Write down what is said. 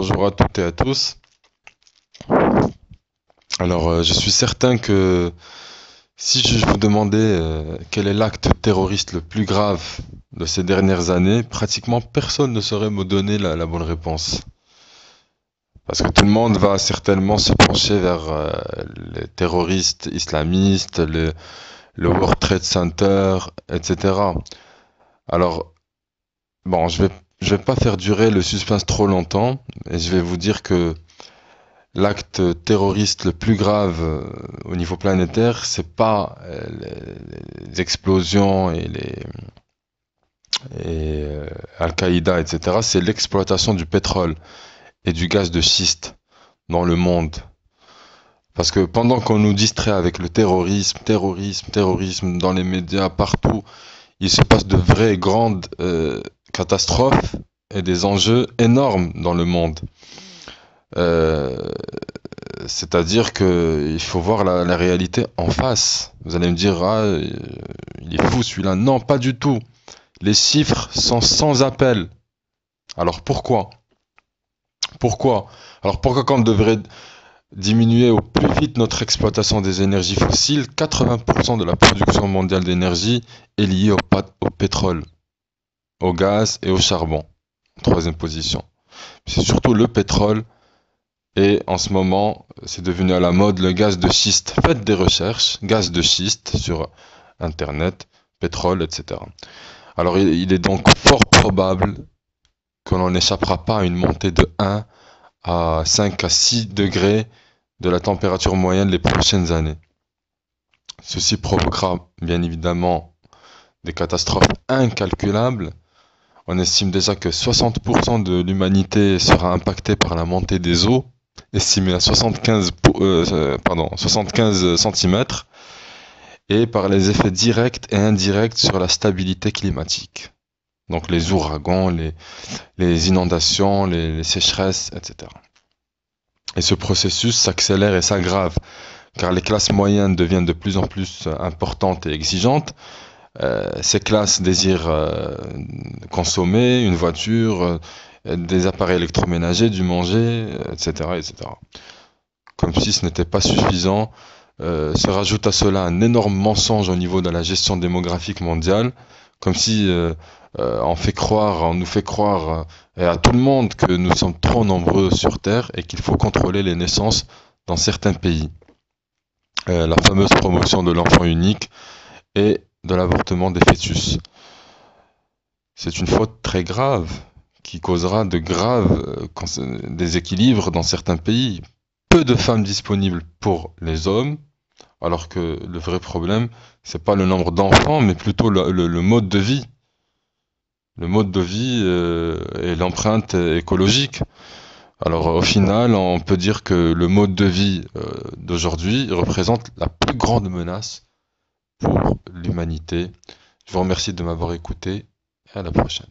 Bonjour à toutes et à tous. Je suis certain que si je vous demandais quel est l'acte terroriste le plus grave de ces dernières années, pratiquement personne ne saurait me donner la bonne réponse. Parce que tout le monde va certainement se pencher vers les terroristes islamistes, le World Trade Center, etc. Alors, bon, je vais pas faire durer le suspense trop longtemps, et je vais vous dire que l'acte terroriste le plus grave au niveau planétaire, c'est pas les explosions et Al-Qaïda, etc. C'est l'exploitation du pétrole et du gaz de schiste dans le monde. Parce que pendant qu'on nous distrait avec le terrorisme dans les médias, partout, il se passe de vraies grandes catastrophes et des enjeux énormes dans le monde. Euh, C'est-à-dire que il faut voir la réalité en face. Vous allez me dire, ah, il est fou celui-là. Non, pas du tout. Les chiffres sont sans appel. Alors pourquoi? Pourquoi? Alors pourquoi qu'on devrait diminuer au plus vite notre exploitation des énergies fossiles? 80% de la production mondiale d'énergie est liée au pétrole, au gaz et au charbon. Troisième position. C'est surtout le pétrole. Et en ce moment, c'est devenu à la mode le gaz de schiste. Faites des recherches, gaz de schiste sur Internet, pétrole, etc. Alors il est donc fort probable que l'on n'échappera pas à une montée de 1 à 5 à 6 degrés de la température moyenne les prochaines années. Ceci provoquera bien évidemment des catastrophes incalculables. On estime déjà que 60% de l'humanité sera impactée par la montée des eaux, estimée à 75 cm, et par les effets directs et indirects sur la stabilité climatique. Donc les ouragans, les inondations, les sécheresses, etc. Et ce processus s'accélère et s'aggrave, car les classes moyennes deviennent de plus en plus importantes et exigeantes. Ces classes désirent consommer une voiture, des appareils électroménagers, du manger, etc., etc. Comme si ce n'était pas suffisant, se rajoute à cela un énorme mensonge au niveau de la gestion démographique mondiale, comme si on nous fait croire et à tout le monde que nous sommes trop nombreux sur Terre et qu'il faut contrôler les naissances dans certains pays. La fameuse promotion de l'enfant unique et de l'avortement des fœtus. C'est une faute très grave qui causera de graves déséquilibres dans certains pays. Peu de femmes disponibles pour les hommes, alors que le vrai problème, c'est pas le nombre d'enfants, mais plutôt le mode de vie. Le mode de vie et l'empreinte écologique. Alors au final, on peut dire que le mode de vie d'aujourd'hui représente la plus grande menace pour l'humanité. Je vous remercie de m'avoir écouté et à la prochaine.